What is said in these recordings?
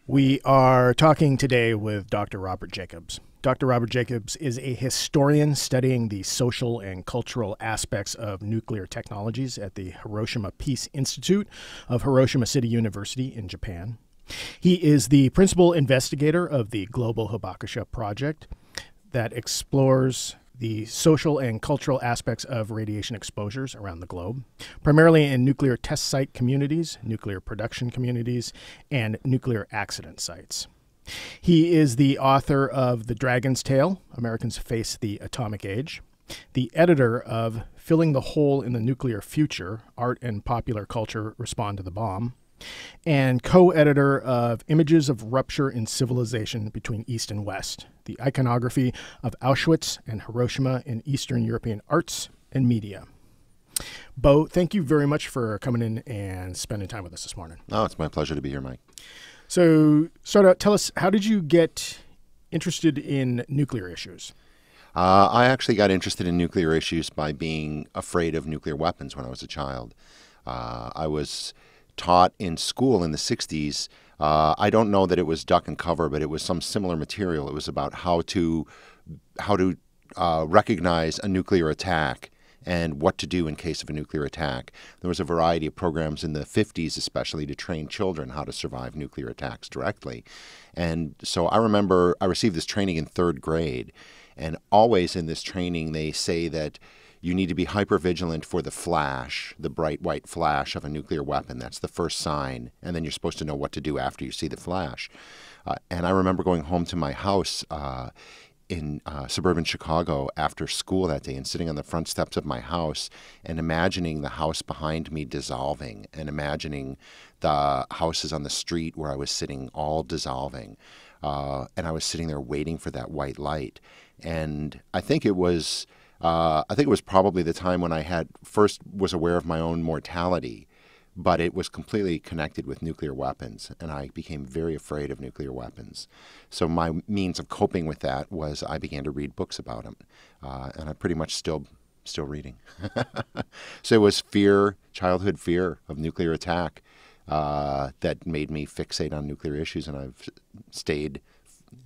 We are talking today with Dr. Robert Jacobs. Dr. Robert Jacobs is a historian studying the social and cultural aspects of nuclear technologies at the Hiroshima Peace Institute of Hiroshima City University in Japan. He is the principal investigator of the Global Hibakusha Project that explores the social and cultural aspects of radiation exposures around the globe, primarily in nuclear test site communities, nuclear production communities, and nuclear accident sites. He is the author of The Dragon's Tail, Americans Face the Atomic Age, the editor of Filling the Hole in the Nuclear Future, Art and Popular Culture Respond to the Bomb, and co-editor of Images of Rupture in Civilization Between East and West, the iconography of Auschwitz and Hiroshima in Eastern European arts and media. Bo, thank you very much for coming in and spending time with us this morning. Oh, it's my pleasure to be here, Mike. So, start out, tell us, how did you get interested in nuclear issues? I actually got interested in nuclear issues by being afraid of nuclear weapons when I was a child. I was taught in school in the 60s. I don't know that it was duck and cover, but it was some similar material. It was about how to recognize a nuclear attack and what to do in case of a nuclear attack. There was a variety of programs in the 50s especially to train children how to survive nuclear attacks directly. And so I remember I received this training in 3rd grade, and always in this training they say that you need to be hypervigilant for the flash, the bright white flash of a nuclear weapon. That's the first sign. And then you're supposed to know what to do after you see the flash. And I remember going home to my house in suburban Chicago after school that day and sitting on the front steps of my house and imagining the house behind me dissolving and imagining the houses on the street where I was sitting all dissolving. And I was sitting there waiting for that white light. And I think it was probably the time when I first was aware of my own mortality, but it was completely connected with nuclear weapons, and I became very afraid of nuclear weapons. So my means of coping with that was I began to read books about them, and I'm pretty much still reading. So it was fear, childhood fear of nuclear attack, that made me fixate on nuclear issues, and I've stayed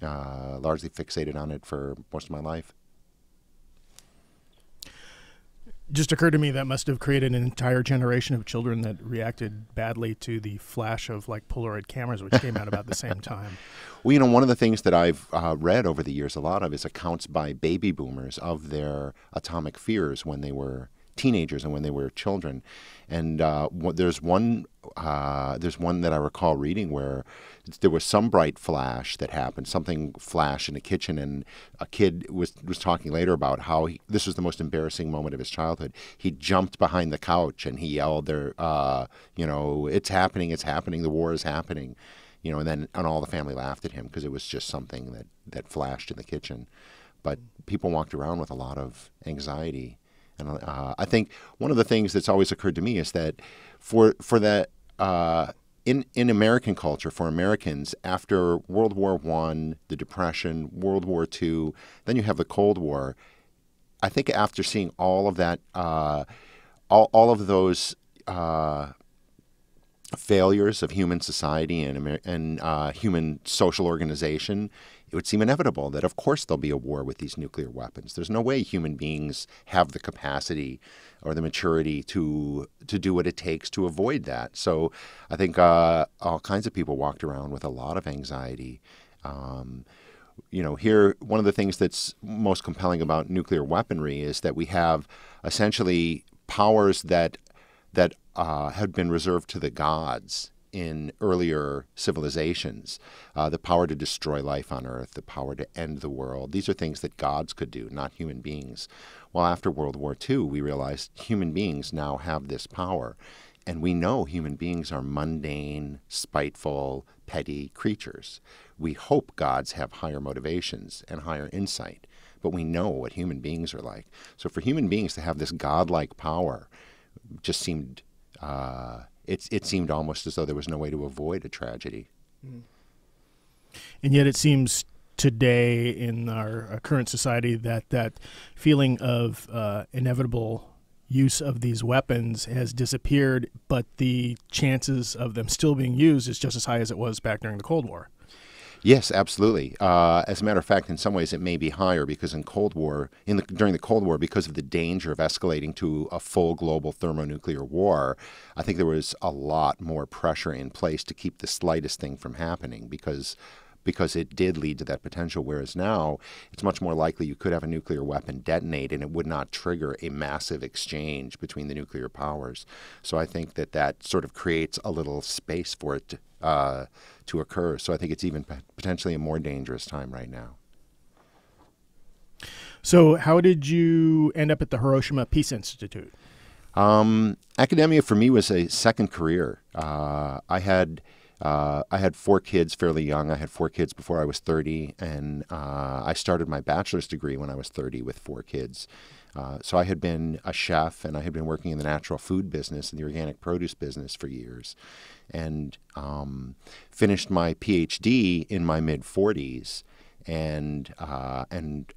largely fixated on it for most of my life. Just occurred to me that must have created an entire generation of children that reacted badly to the flash of like Polaroid cameras, which came out about the same time. Well, you know, one of the things that I've read over the years a lot of is accounts by baby boomers of their atomic fears when they were teenagers and when they were children. And there's one that I recall reading where there was some bright flash that happened, something flashed in a kitchen, and a kid was talking later about how this was the most embarrassing moment of his childhood. He jumped behind the couch and he yelled, "There, you know, it's happening, the war is happening," you know, and all the family laughed at him because it was just something that flashed in the kitchen. But people walked around with a lot of anxiety. And I think one of the things that's always occurred to me is that in American culture, for Americans, after World War I, the Depression, World War II, then you have the Cold War. I think after seeing all of that, all of those failures of human society and human social organization, it would seem inevitable that, of course, there'll be a war with these nuclear weapons. There's no way human beings have the capacity or the maturity to do what it takes to avoid that. So I think all kinds of people walked around with a lot of anxiety. You know, here, one of the things that's most compelling about nuclear weaponry is that we have essentially powers that had been reserved to the gods in earlier civilizations, the power to destroy life on Earth, the power to end the world. These are things that gods could do, not human beings. Well, after World War II, we realized human beings now have this power. And we know human beings are mundane, spiteful, petty creatures. We hope gods have higher motivations and higher insight, but we know what human beings are like. So for human beings to have this godlike power just seemed it seemed almost as though there was no way to avoid a tragedy. And yet it seems today in our current society that feeling of inevitable use of these weapons has disappeared, but the chances of them still being used is just as high as it was back during the Cold War. Yes, absolutely. As a matter of fact, in some ways it may be higher because during the Cold War, because of the danger of escalating to a full global thermonuclear war, I think there was a lot more pressure in place to keep the slightest thing from happening because it did lead to that potential, whereas now it's much more likely you could have a nuclear weapon detonate and it would not trigger a massive exchange between the nuclear powers. So I think that sort of creates a little space for it to occur. So I think it's even potentially a more dangerous time right now. So how did you end up at the Hiroshima Peace Institute? Academia for me was a second career. I had 4 kids fairly young. I had 4 kids before I was 30, and I started my bachelor's degree when I was 30 with 4 kids. So I had been a chef, and I had been working in the natural food business and the organic produce business for years, and finished my PhD in my mid-40s. And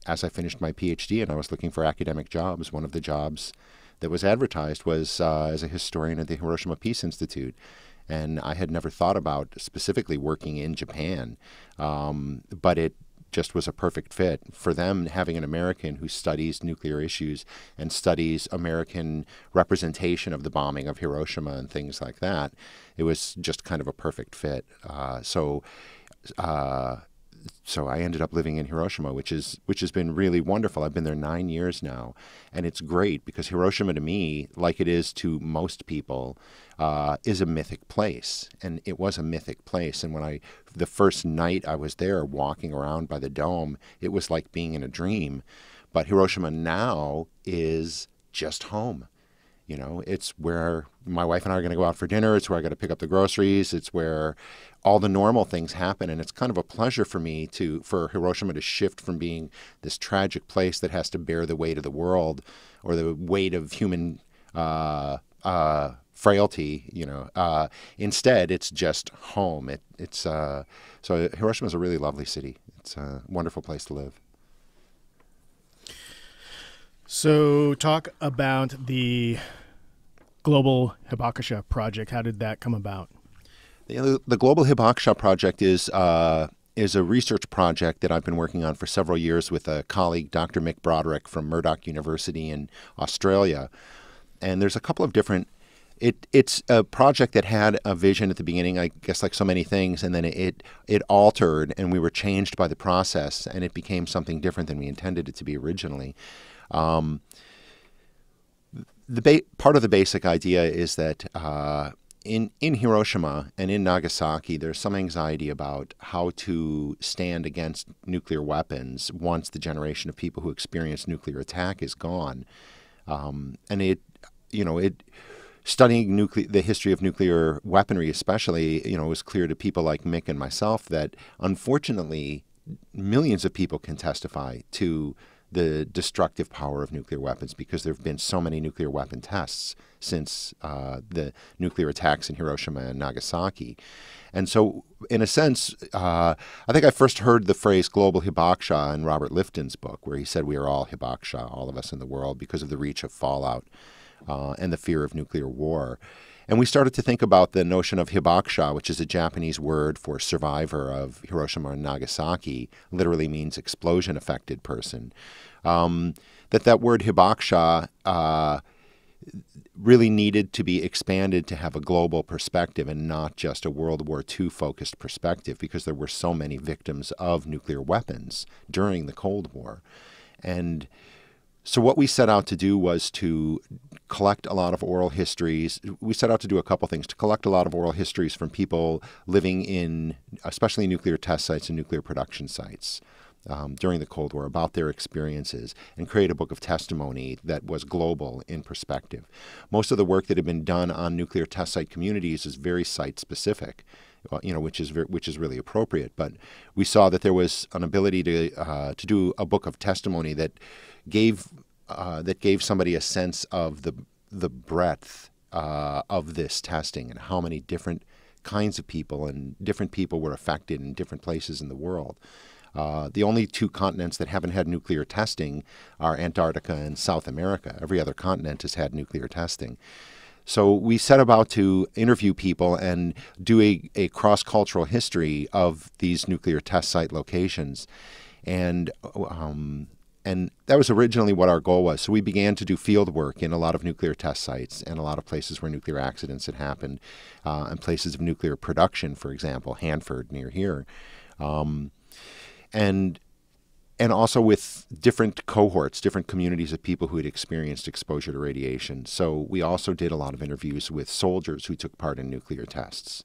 as I finished my PhD and I was looking for academic jobs, one of the jobs that was advertised was as a historian at the Hiroshima Peace Institute. And I had never thought about specifically working in Japan, but it just was a perfect fit for them, having an American who studies nuclear issues and studies American representation of the bombing of Hiroshima and things like that. It was just kind of a perfect fit. So I ended up living in Hiroshima, which has been really wonderful. I've been there 9 years now, and it's great because Hiroshima to me, like it is to most people, is a mythic place, and it was a mythic place. And the first night I was there, walking around by the dome, it was like being in a dream. But Hiroshima now is just home. You know, it's where my wife and I are going to go out for dinner. It's where I got to pick up the groceries. It's where all the normal things happen. And it's kind of a pleasure for me for Hiroshima to shift from being this tragic place that has to bear the weight of the world or the weight of human frailty. You know, instead, it's just home. So Hiroshima is a really lovely city. It's a wonderful place to live. So talk about the Global Hibakusha Project. How did that come about? The Global Hibakusha Project is a research project that I've been working on for several years with a colleague, Dr. Mick Broderick from Murdoch University in Australia. And there's a couple of different... It's a project that had a vision at the beginning, I guess like so many things, and then it altered, and we were changed by the process, and it became something different than we intended it to be originally. Part of the basic idea is that in Hiroshima and in Nagasaki, there's some anxiety about how to stand against nuclear weapons once the generation of people who experience nuclear attack is gone. Studying the history of nuclear weaponry, especially, it was clear to people like Mick and myself that unfortunately millions of people can testify to the destructive power of nuclear weapons because there have been so many nuclear weapon tests since the nuclear attacks in Hiroshima and Nagasaki. And so, in a sense, I think I first heard the phrase global hibakusha in Robert Lifton's book, where he said we are all hibakusha, all of us in the world, because of the reach of fallout and the fear of nuclear war. And we started to think about the notion of hibakusha, which is a Japanese word for survivor of Hiroshima and Nagasaki, literally means explosion-affected person. That word hibakusha really needed to be expanded to have a global perspective and not just a World War II-focused perspective, because there were so many victims of nuclear weapons during the Cold War. And so what we set out to do was to collect a lot of oral histories. We set out to do a couple things, to collect a lot of oral histories from people living in, especially nuclear test sites and nuclear production sites during the Cold War, about their experiences, and create a book of testimony that was global in perspective. Most of the work that had been done on nuclear test site communities is very site-specific, which is really appropriate. But we saw that there was an ability to do a book of testimony that gave somebody a sense of the breadth of this testing and how many different kinds of people and different people were affected in different places in the world. The only two continents that haven't had nuclear testing are Antarctica and South America. Every other continent has had nuclear testing. So we set about to interview people and do a cross-cultural history of these nuclear test site locations. And that was originally what our goal was. So we began to do field work in a lot of nuclear test sites and a lot of places where nuclear accidents had happened, and places of nuclear production, for example, Hanford near here. And also with different cohorts, different communities of people who had experienced exposure to radiation. So we also did a lot of interviews with soldiers who took part in nuclear tests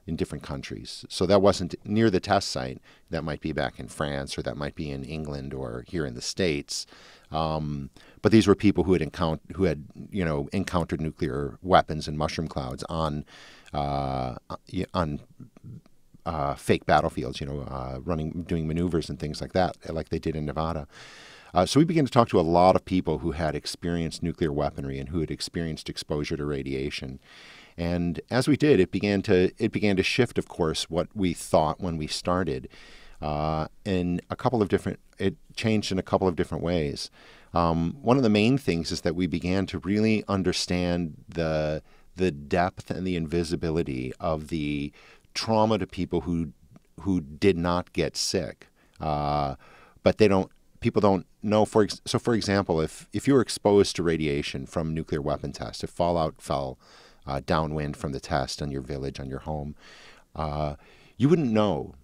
in different countries. So that wasn't near the test site. That might be back in France, or that might be in England, or here in the States. But these were people who had encountered nuclear weapons and mushroom clouds on fake battlefields, doing maneuvers and things like that, like they did in Nevada. So we began to talk to a lot of people who had experienced nuclear weaponry and who had experienced exposure to radiation. And as we did, it began to shift, of course, what we thought when we started. It changed in a couple of different ways. One of the main things is that we began to really understand the depth and the invisibility of the trauma to people who did not get sick, but people don't know. So, for example, if you were exposed to radiation from nuclear weapon tests, if fallout fell downwind from the test on your village, on your home, you wouldn't know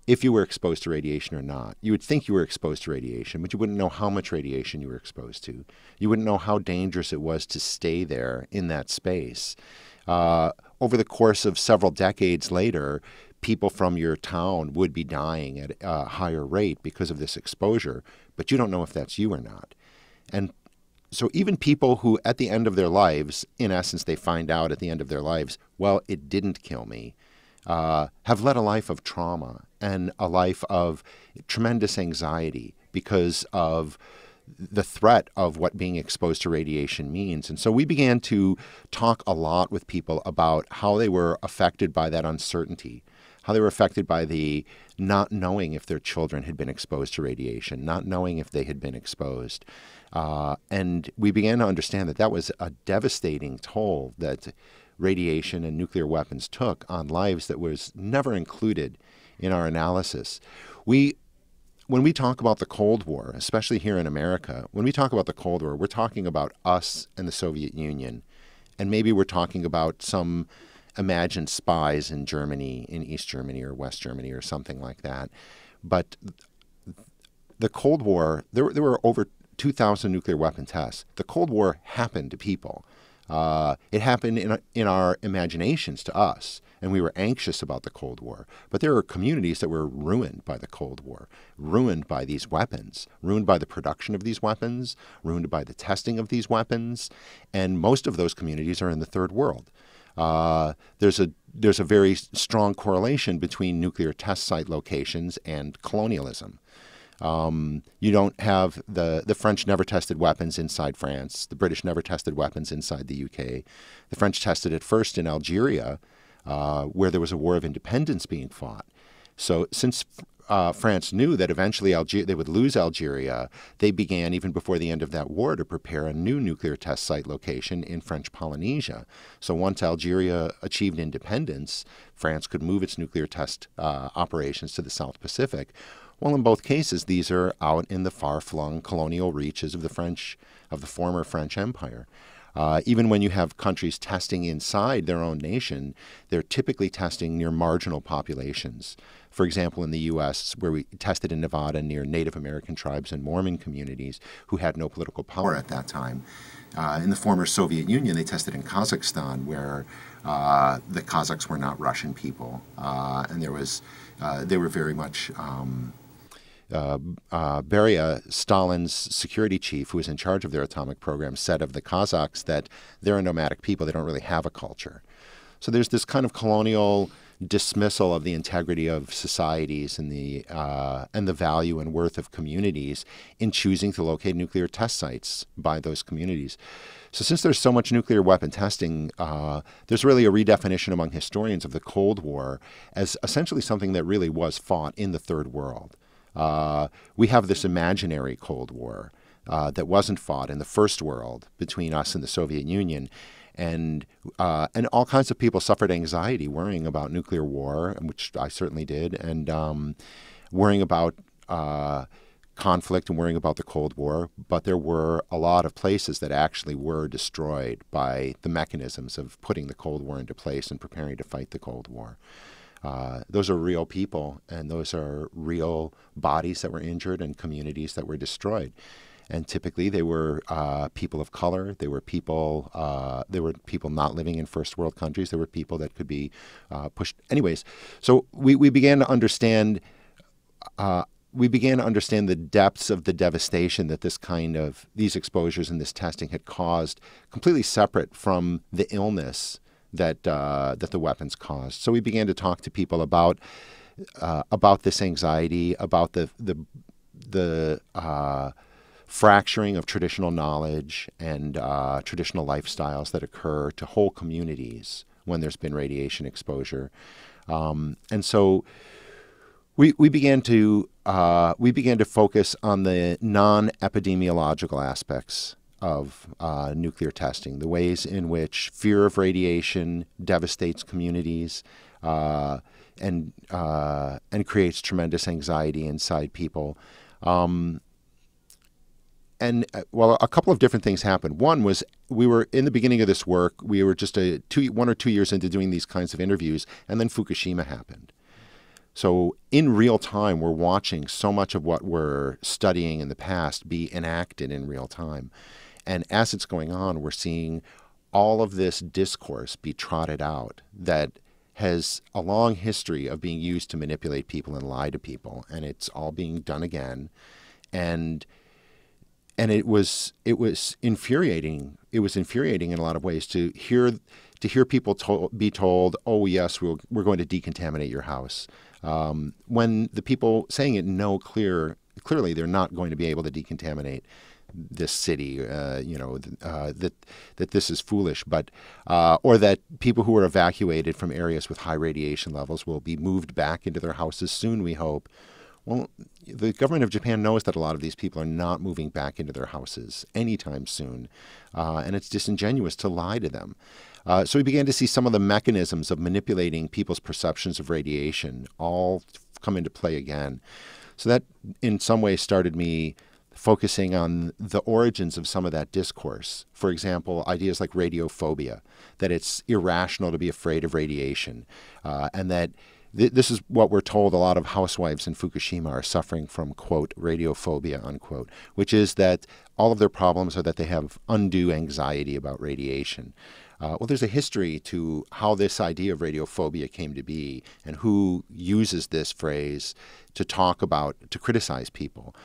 if you were exposed to radiation or not. You would think you were exposed to radiation, but you wouldn't know how much radiation you were exposed to. You wouldn't know how dangerous it was to stay there in that space. Over the course of several decades later, people from your town would be dying at a higher rate because of this exposure, but you don't know if that's you or not. And so even people who, at the end of their lives, in essence, they find out at the end of their lives, well, it didn't kill me, have led a life of trauma and a life of tremendous anxiety because of the threat of what being exposed to radiation means. And so we began to talk a lot with people about how they were affected by that uncertainty, how they were affected by the not knowing if their children had been exposed to radiation, not knowing if they had been exposed. And we began to understand that that was a devastating toll that radiation and nuclear weapons took on lives that was never included in our analysis. When we talk about the Cold War, especially here in America, when we talk about the Cold War, we're talking about us and the Soviet Union. And maybe we're talking about some imagined spies in Germany, in East Germany or West Germany or something like that. But the Cold War, there were over 2,000 nuclear weapon tests. The Cold War happened to people. It happened in our imaginations to us, and we were anxious about the Cold War. But there are communities that were ruined by the Cold War, ruined by these weapons, ruined by the production of these weapons, ruined by the testing of these weapons, and most of those communities are in the Third World. There's a very strong correlation between nuclear test site locations and colonialism. You don't have the French never tested weapons inside France. The British never tested weapons inside the UK. The French tested it first in Algeria, where there was a war of independence being fought. So since France knew that eventually they would lose Algeria, they began, even before the end of that war, to prepare a new nuclear test site location in French Polynesia. So once Algeria achieved independence, France could move its nuclear test operations to the South Pacific. Well, in both cases, these are out in the far-flung colonial reaches of the former French Empire. Even when you have countries testing inside their own nation, they're typically testing near marginal populations. For example, in the U.S., where we tested in Nevada near Native American tribes and Mormon communities who had no political power at that time. In the former Soviet Union, they tested in Kazakhstan, where the Kazakhs were not Russian people, and they were very much. Beria, Stalin's security chief, who was in charge of their atomic program, said of the Kazakhs that they're a nomadic people. They don't really have a culture. So there's this kind of colonial dismissal of the integrity of societies and the value and worth of communities in choosing to locate nuclear test sites by those communities. So since there's so much nuclear weapon testing, there's really a redefinition among historians of the Cold War as essentially something that really was fought in the Third World. We have this imaginary Cold War that wasn't fought in the First World between us and the Soviet Union. And all kinds of people suffered anxiety worrying about nuclear war, which I certainly did, and worrying about conflict and worrying about the Cold War. But there were a lot of places that actually were destroyed by the mechanisms of putting the Cold War into place and preparing to fight the Cold War. Those are real people, and those are real bodies that were injured and communities that were destroyed. And typically, they were people of color. They were people. Not living in first world countries. They were people that could be pushed. Anyways, so we began to understand. We began to understand the depths of the devastation that these exposures and this testing had caused, completely separate from the illness that the weapons caused. So we began to talk to people about this anxiety, about the fracturing of traditional knowledge and traditional lifestyles that occur to whole communities when there's been radiation exposure. And so we began to focus on the non-epidemiological aspects of nuclear testing, the ways in which fear of radiation devastates communities and creates tremendous anxiety inside people. And a couple of different things happened. One was we were in the beginning of this work, we were just 1 or 2 years into doing these kinds of interviews, and then Fukushima happened. So in real time, we're watching so much of what we're studying in the past be enacted in real time. And as it's going on, we're seeing all of this discourse be trotted out that has a long history of being used to manipulate people and lie to people. And it's all being done again. And it was infuriating. It was infuriating in a lot of ways to hear people be told, "Oh yes, we're going to decontaminate your house," when the people saying it know clearly they're not going to be able to decontaminate this city. That this is foolish, but or that people who are evacuated from areas with high radiation levels will be moved back into their houses soon, we hope. Well, the government of Japan knows that a lot of these people are not moving back into their houses anytime soon, and it's disingenuous to lie to them. So we began to see some of the mechanisms of manipulating people's perceptions of radiation all come into play again. So that, in some ways, started me focusing on the origins of some of that discourse. For example, ideas like radio-phobia, that it's irrational to be afraid of radiation, and that this is what we're told a lot of housewives in Fukushima are suffering from, quote, radio-phobia, unquote, which is that all of their problems are that they have undue anxiety about radiation. Well, there's a history to how this idea of radio-phobia came to be and who uses this phrase to criticize people.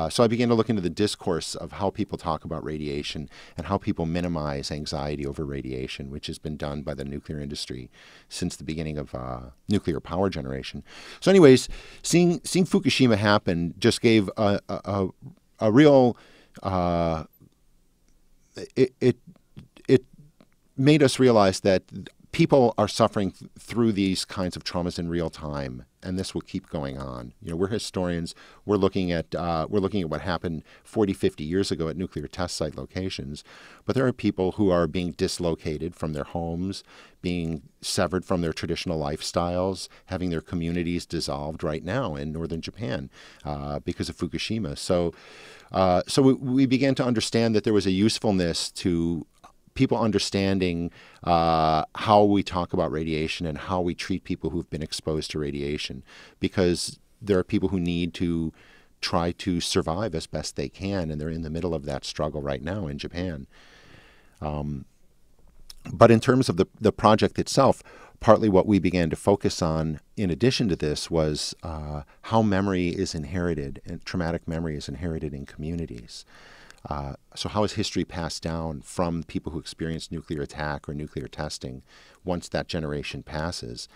So I began to look into the discourse of how people talk about radiation and how people minimize anxiety over radiation, which has been done by the nuclear industry since the beginning of nuclear power generation. So anyways, seeing Fukushima happen just gave a real it made us realize that people are suffering through these kinds of traumas in real time, and this will keep going on. We're historians. We're looking at what happened 40, 50 years ago at nuclear test site locations, but there are people who are being dislocated from their homes, being severed from their traditional lifestyles, having their communities dissolved right now in northern Japan because of Fukushima. So we began to understand that there was a usefulness to people understanding how we talk about radiation and how we treat people who've been exposed to radiation, because there are people who need to try to survive as best they can, and they're in the middle of that struggle right now in Japan. But in terms of the project itself, partly what we began to focus on in addition to this was how memory is inherited, and traumatic memory is inherited in communities. So how is history passed down from people who experience nuclear attack or nuclear testing once that generation passes?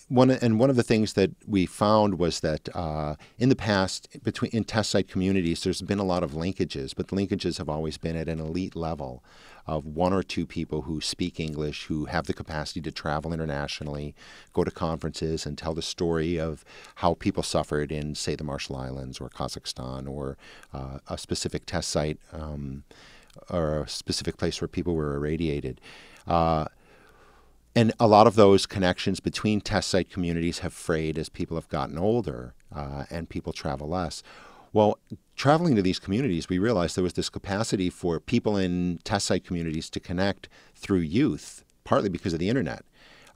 one of the things that we found was that in the past, in test site communities, there's been a lot of linkages, but the linkages have always been at an elite level of one or two people who speak English, who have the capacity to travel internationally, go to conferences, and tell the story of how people suffered in, say, the Marshall Islands or Kazakhstan, or a specific test site or a specific place where people were irradiated. And a lot of those connections between test site communities have frayed as people have gotten older and people travel less. Well, traveling to these communities, we realized there was this capacity for people in test site communities to connect through youth, partly because of the internet.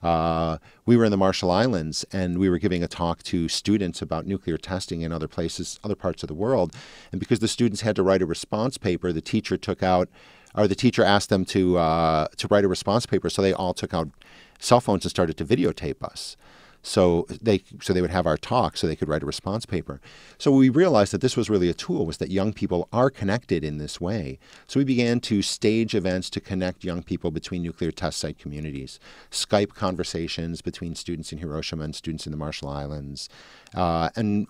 We were in the Marshall Islands, and we were giving a talk to students about nuclear testing in other places, other parts of the world. And because the students had to write a response paper, the teacher asked them to write a response paper, so they all took out cell phones and started to videotape us. So they would have our talk so they could write a response paper. So we realized that this was really a tool, was that young people are connected in this way. So we began to stage events to connect young people between nuclear test site communities, Skype conversations between students in Hiroshima and students in the Marshall Islands. And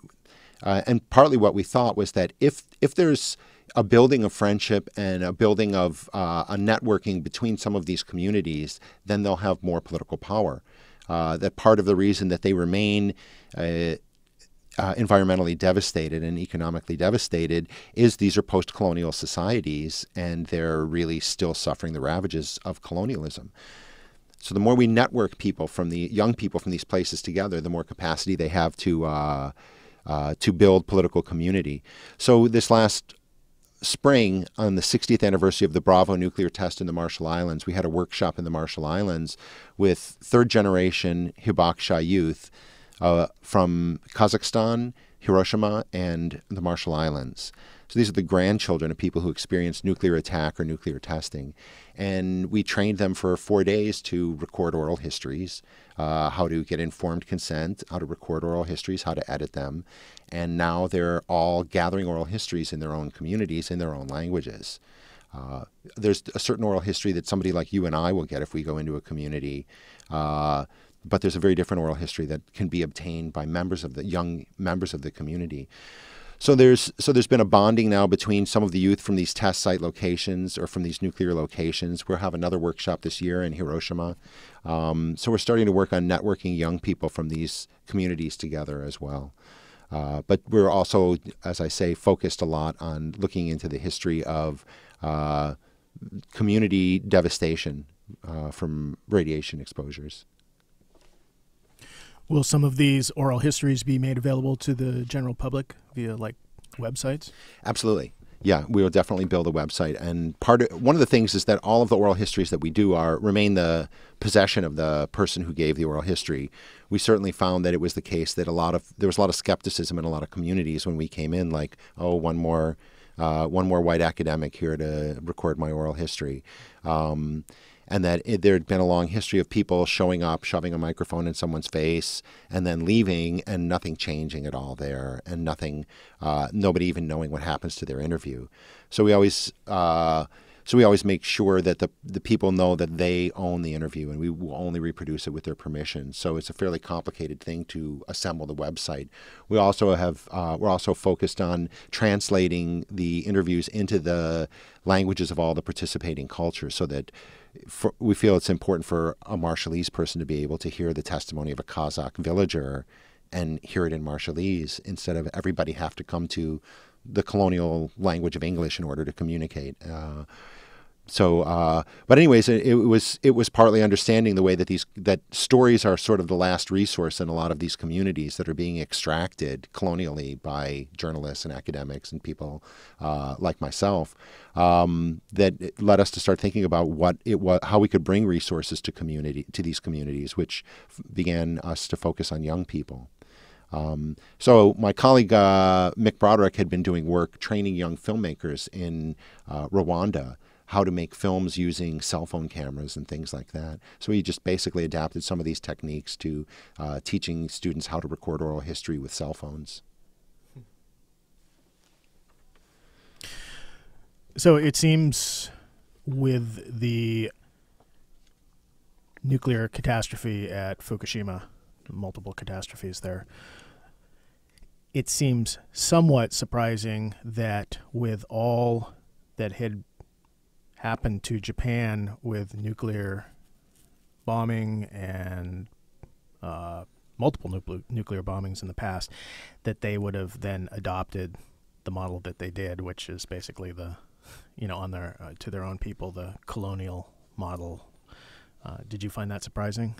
partly what we thought was that if there's a building of friendship and a building of a networking between some of these communities, then they'll have more political power. That part of the reason that they remain environmentally devastated and economically devastated is these are post-colonial societies, and they're really still suffering the ravages of colonialism. So the more we network people young people from these places together, the more capacity they have to build political community. So this last spring, on the 60th anniversary of the Bravo nuclear test in the Marshall Islands, we had a workshop in the Marshall Islands with third-generation Hibakusha youth from Kazakhstan, Hiroshima, and the Marshall Islands. So these are the grandchildren of people who experienced nuclear attack or nuclear testing. And we trained them for 4 days to record oral histories, how to get informed consent, how to record oral histories, how to edit them. And now they're all gathering oral histories in their own communities, in their own languages. There's a certain oral history that somebody like you and I will get if we go into a community, but there's a very different oral history that can be obtained by young members of the community. So there's been a bonding now between some of the youth from these test site locations or from these nuclear locations. We'll have another workshop this year in Hiroshima. So we're starting to work on networking young people from these communities together as well. But we're also, as I say, focused a lot on looking into the history of community devastation from radiation exposures. Will some of these oral histories be made available to the general public via websites? Absolutely. Yeah, we will definitely build a website. And one of the things is that all of the oral histories that we do remain the possession of the person who gave the oral history. We certainly found that it was the case that there was a lot of skepticism in a lot of communities when we came in, like, oh, one more white academic here to record my oral history. And that there had been a long history of people showing up, shoving a microphone in someone's face, and then leaving, and nothing changing at all there, and nobody even knowing what happens to their interview. So we always make sure that the people know that they own the interview, and we will only reproduce it with their permission. So it's a fairly complicated thing to assemble the website. We're also focused on translating the interviews into the languages of all the participating cultures, so that we feel it's important for a Marshallese person to be able to hear the testimony of a Kazakh villager and hear it in Marshallese, instead of everybody have to come to the colonial language of English in order to communicate. But anyways, it was partly understanding the way that stories are sort of the last resource in a lot of these communities that are being extracted colonially by journalists and academics and people like myself. That led us to start thinking about how we could bring resources to these communities, which began us to focus on young people. So my colleague Mick Broderick had been doing work training young filmmakers in Rwanda how to make films using cell phone cameras and things like that. So he just basically adapted some of these techniques to teaching students how to record oral history with cell phones. So it seems with the nuclear catastrophe at Fukushima multiple catastrophes there. It seems somewhat surprising that with all that had happened to Japan with nuclear bombing and multiple nuclear bombings in the past, that they would have then adopted the model that they did, which is basically the, on their to their own people, the colonial model. Did you find that surprising?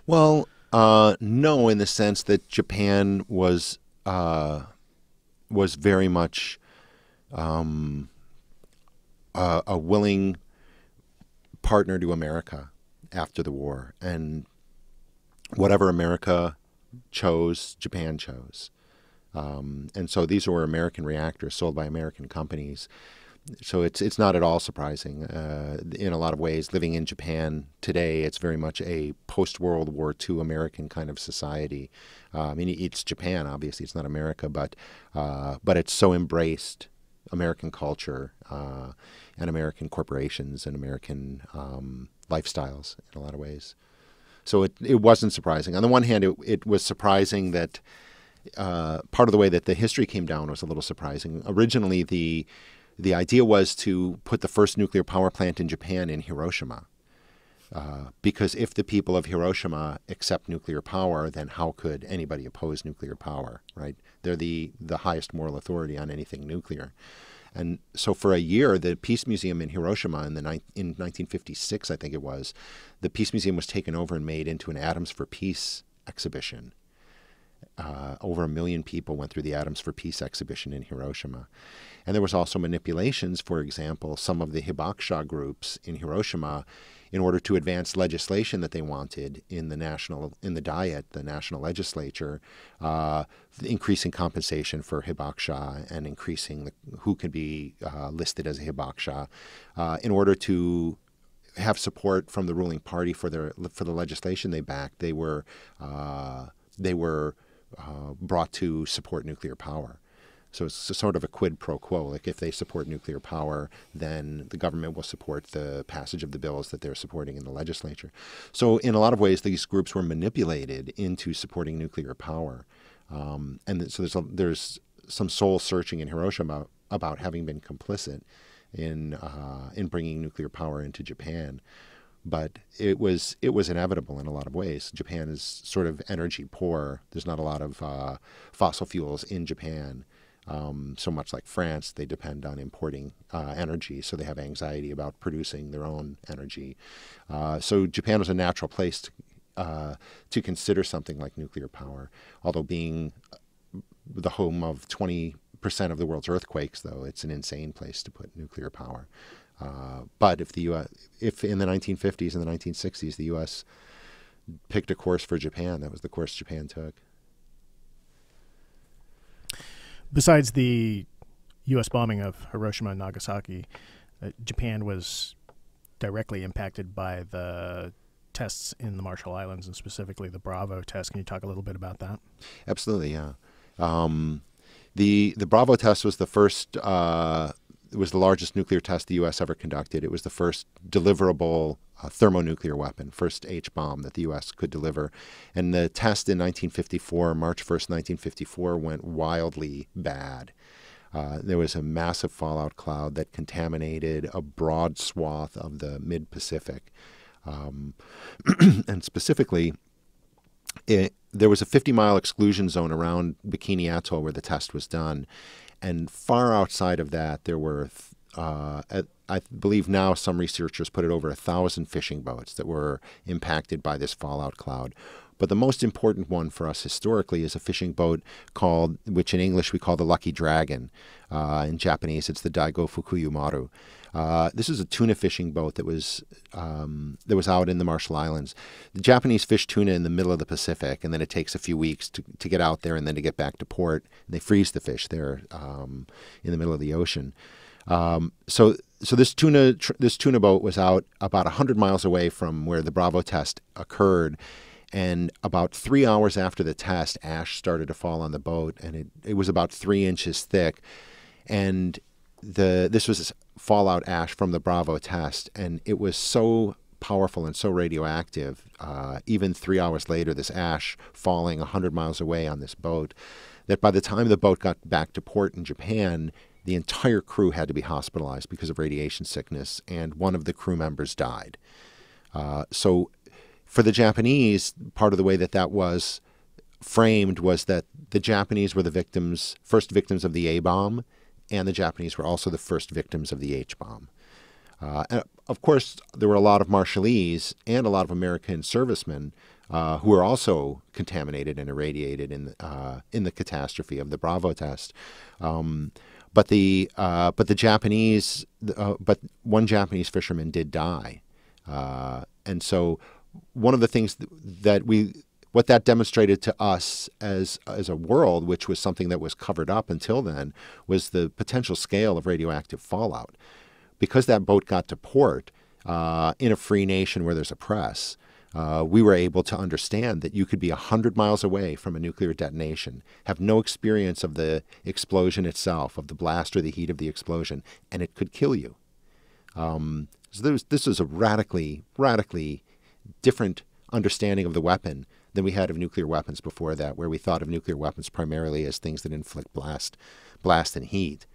Well, no, in the sense that Japan was very much a willing partner to America after the war, and whatever America chose, Japan chose. And so these were American reactors sold by American companies. So it's not at all surprising. In a lot of ways, living in Japan today, it's very much a post-World War II American kind of society. I mean, it's Japan, obviously, it's not America, but it's so embraced American culture and American corporations and American lifestyles in a lot of ways. So it wasn't surprising. On the one hand, it was surprising that part of the way that the history came down was a little surprising. Originally, the idea was to put the first nuclear power plant in Japan in Hiroshima, because if the people of Hiroshima accept nuclear power, then how could anybody oppose nuclear power, right? They're the highest moral authority on anything nuclear. And so for a year, the Peace Museum in Hiroshima in 1956, I think it was, the Peace Museum was taken over and made into an Atoms for Peace exhibition. Over 1 million people went through the Atoms for Peace exhibition in Hiroshima. And there was also manipulations, for example, some of the Hibakusha groups in Hiroshima, in order to advance legislation that they wanted in the Diet, the national legislature, increasing compensation for Hibakusha and increasing who could be listed as a Hibakusha, in order to have support from the ruling party for the legislation they backed. They were brought to support nuclear power. So it's a sort of a quid pro quo. Like if they support nuclear power, then the government will support the passage of the bills that they're supporting in the legislature. So in a lot of ways, these groups were manipulated into supporting nuclear power. And so there's some soul searching in Hiroshima about having been complicit in bringing nuclear power into Japan. But it was inevitable in a lot of ways. Japan is sort of energy poor. There's not a lot of fossil fuels in Japan. So much like France, they depend on importing energy, so they have anxiety about producing their own energy. So Japan was a natural place to consider something like nuclear power. Although being the home of 20% of the world's earthquakes, though, it's an insane place to put nuclear power. But if in the 1950s and the 1960s the U.S. picked a course for Japan, that was the course Japan took. Besides the U.S. bombing of Hiroshima and Nagasaki, Japan was directly impacted by the tests in the Marshall Islands, and specifically the Bravo test. Can you talk a little bit about that? Absolutely, yeah. The Bravo test was the first. It was the largest nuclear test the U.S. ever conducted. It was the first deliverable thermonuclear weapon, first H-bomb that the U.S. could deliver. And the test in 1954, March 1st, 1954, went wildly bad. There was a massive fallout cloud that contaminated a broad swath of the mid-Pacific. And specifically, there was a 50-mile exclusion zone around Bikini Atoll where the test was done. And far outside of that, there were, I believe now some researchers put it over 1,000 fishing boats that were impacted by this fallout cloud. But the most important one for us historically is a fishing boat which in English we call the Lucky Dragon. In Japanese, it's the Daigo Fukuyu Maru. This is a tuna fishing boat that was out in the Marshall Islands. The Japanese fish tuna in the middle of the Pacific, and then it takes a few weeks to get out there and then to get back to port. And they freeze the fish there in the middle of the ocean. So this tuna boat was out about 100 miles away from where the Bravo test occurred. And about 3 hours after the test, ash started to fall on the boat, and it was about 3 inches thick. And this was fallout ash from the Bravo test, and it was so powerful and so radioactive, even 3 hours later, this ash falling 100 miles away on this boat, that by the time the boat got back to port in Japan, the entire crew had to be hospitalized because of radiation sickness, and one of the crew members died. So for the Japanese, part of the way that was framed was that the Japanese were the first victims of the A-bomb, and the Japanese were also the first victims of the H-bomb. And of course, there were a lot of Marshallese and a lot of American servicemen who were also contaminated and irradiated in the catastrophe of the Bravo test. But one Japanese fisherman did die, and so one of the things what that demonstrated to us as a world, which was something that was covered up until then, was the potential scale of radioactive fallout. Because that boat got to port in a free nation where there's a press, we were able to understand that you could be 100 miles away from a nuclear detonation, have no experience of the explosion itself, of the blast or the heat of the explosion, and it could kill you. So this was a radically different understanding of the weapon than we had of nuclear weapons before that, where we thought of nuclear weapons primarily as things that inflict blast and heat.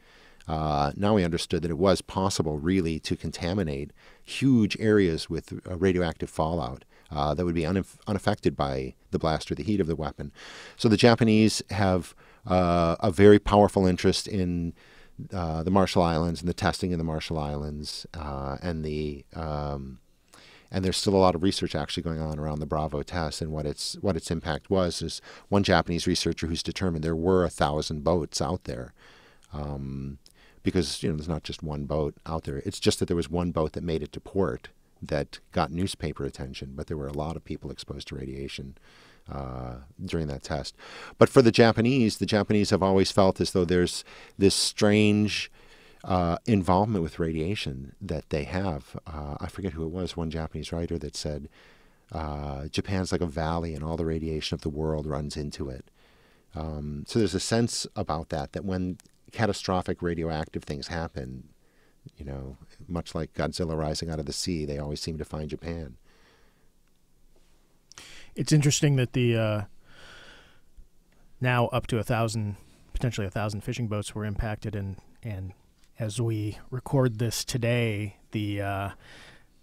Now we understood that it was possible really to contaminate huge areas with radioactive fallout that would be unaffected by the blast or the heat of the weapon. So the Japanese have a very powerful interest in the Marshall Islands and the testing in the Marshall Islands, and there's still a lot of research actually going on around the Bravo test, and what its impact was is one Japanese researcher who's determined there were 1,000 boats out there. Because there's not just one boat out there. It's just that there was one boat that made it to port that got newspaper attention, but there were a lot of people exposed to radiation during that test. But for the Japanese have always felt as though there's this strange involvement with radiation that they have. I forget who it was, one Japanese writer that said, Japan's like a valley and all the radiation of the world runs into it. So there's a sense about that when catastrophic radioactive things happen, much like Godzilla rising out of the sea, they always seem to find Japan. It's interesting that the now up to potentially 1,000 fishing boats were impacted, and as we record this today, the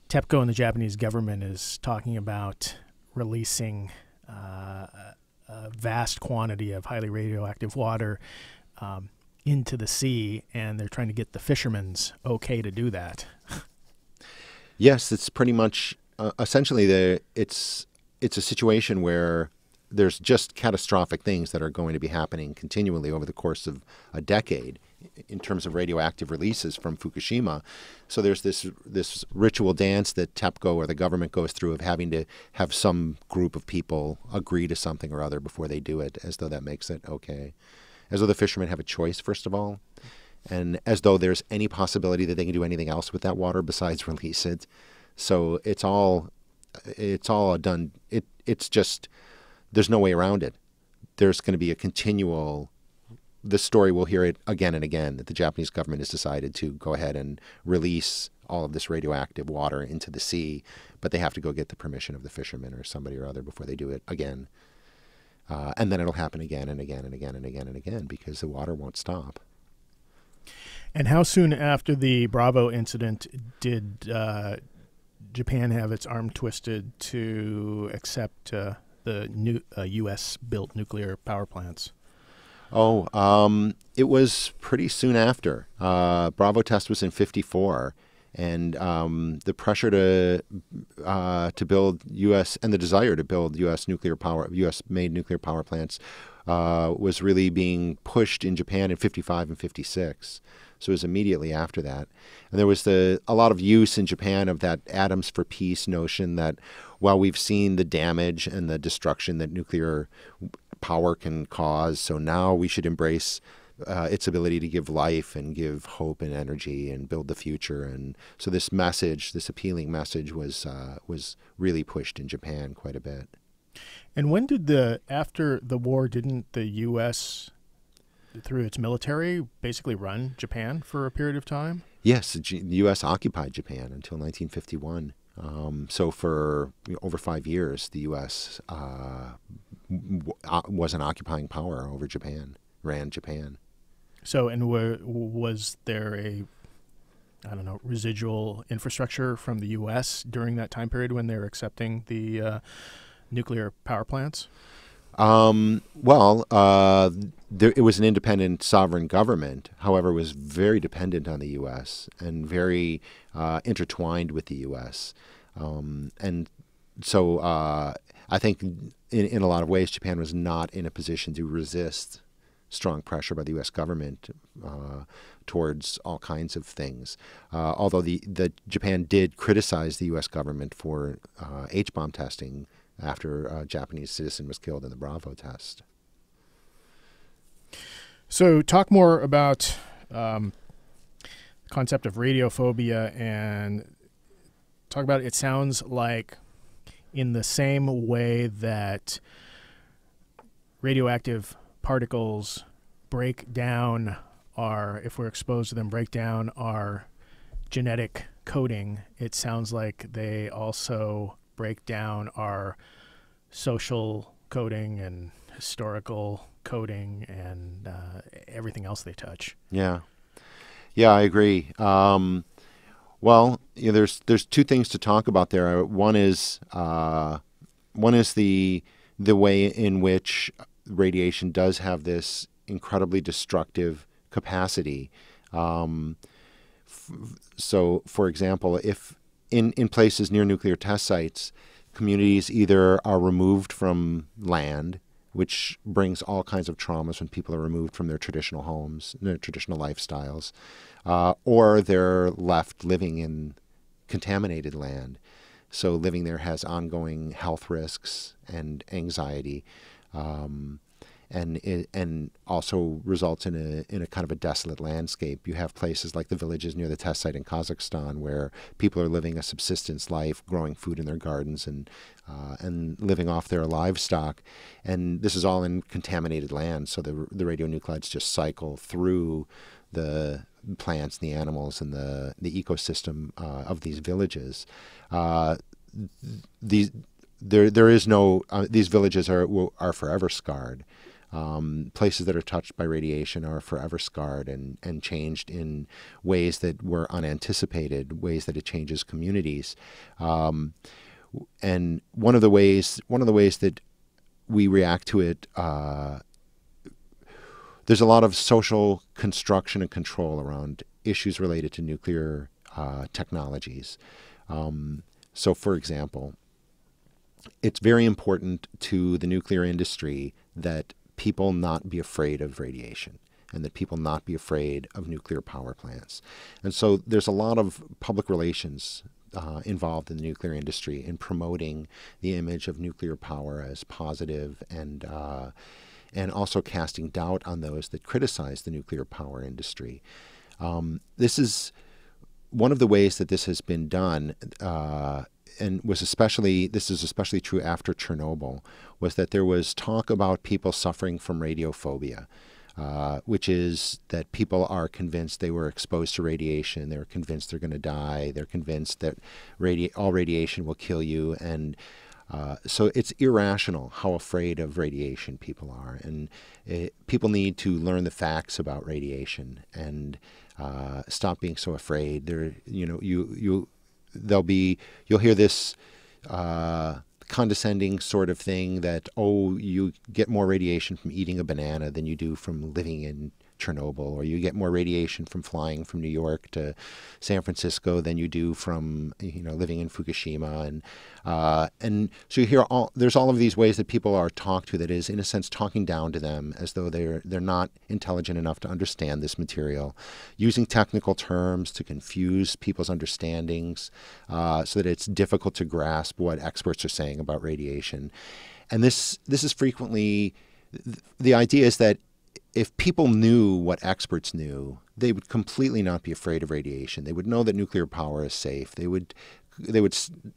TEPCO and the Japanese government is talking about releasing a vast quantity of highly radioactive water into the sea, and they're trying to get the fishermen's okay to do that. Yes, it's pretty much essentially it's a situation where there's just catastrophic things that are going to be happening continually over the course of a decade in terms of radioactive releases from Fukushima. So there's this ritual dance that TEPCO or the government goes through of having to have some group of people agree to something or other before they do it, as though that makes it okay. As though the fishermen have a choice, first of all, and as though there's any possibility that they can do anything else with that water besides release it. So it's all done. It's just, there's no way around it. There's going to be a continual, this story, we'll hear it again and again, that the Japanese government has decided to go ahead and release all of this radioactive water into the sea, but they have to go get the permission of the fishermen or somebody or other before they do it again. And then it'll happen again and again and again and again and again because the water won't stop. And how soon after the Bravo incident did Japan have its arm twisted to accept the new U.S.-built nuclear power plants? It was pretty soon after. Bravo test was in 1954. And the pressure to build U.S. and the desire to build U.S.-made nuclear power plants was really being pushed in Japan in 1955 and 1956. So it was immediately after that. And there was a lot of use in Japan of that atoms for peace notion that while we've seen the damage and the destruction that nuclear power can cause, so now we should embrace its ability to give life and give hope and energy and build the future. And so this message, this appealing message, was really pushed in Japan quite a bit. And when after the war, didn't the U.S., through its military, basically run Japan for a period of time? Yes, the U.S. occupied Japan until 1951. So for over 5 years, the U.S. Was an occupying power over Japan, ran Japan. So, and was there a, I don't know, residual infrastructure from the U.S. during that time period when they were accepting the nuclear power plants? It was an independent sovereign government. However, it was very dependent on the U.S. and very intertwined with the U.S. And so I think in a lot of ways, Japan was not in a position to resist strong pressure by the U.S. government towards all kinds of things. Although the Japan did criticize the U.S. government for H-bomb testing after a Japanese citizen was killed in the Bravo test. So talk more about the concept of radiophobia and talk about it sounds like in the same way that radioactive particles break down if we're exposed to them, break down our genetic coding, it sounds like they also break down our social coding and historical coding and everything else they touch. Yeah, I agree. There's two things to talk about there. One is the way in which radiation does have this incredibly destructive capacity. So, for example, if in places near nuclear test sites, communities either are removed from land, which brings all kinds of traumas when people are removed from their traditional homes, their traditional lifestyles, or they're left living in contaminated land. So living there has ongoing health risks and anxiety, and also results in a kind of a desolate landscape. You have places like the villages near the test site in Kazakhstan where people are living a subsistence life, growing food in their gardens and living off their livestock. And this is all in contaminated land, so the radionuclides just cycle through the plants, the animals, and the ecosystem of these villages. These villages are forever scarred. Places that are touched by radiation are forever scarred and changed in ways that were unanticipated, ways that it changes communities. And one of the ways that we react to it, there's a lot of social construction and control around issues related to nuclear technologies. So, for example, it's very important to the nuclear industry that people not be afraid of radiation and that people not be afraid of nuclear power plants. And so there's a lot of public relations involved in the nuclear industry in promoting the image of nuclear power as positive and also casting doubt on those that criticize the nuclear power industry. This is one of the ways that this has been done, and this is especially true after Chernobyl, was that there was talk about people suffering from radiophobia, which is that people are convinced they were exposed to radiation, they're convinced they're going to die, they're convinced that all radiation will kill you, and so it's irrational how afraid of radiation people are, and people need to learn the facts about radiation and stop being so afraid. You'll hear this condescending sort of thing that, oh, you get more radiation from eating a banana than you do from living in Chernobyl, or you get more radiation from flying from New York to San Francisco than you do from living in Fukushima, and so you hear there's all of these ways that people are talked to that is in a sense talking down to them as though they're not intelligent enough to understand this material, using technical terms to confuse people's understandings so that it's difficult to grasp what experts are saying about radiation. And this is frequently the idea is that if people knew what experts knew, they would completely not be afraid of radiation. They would know that nuclear power is safe. They would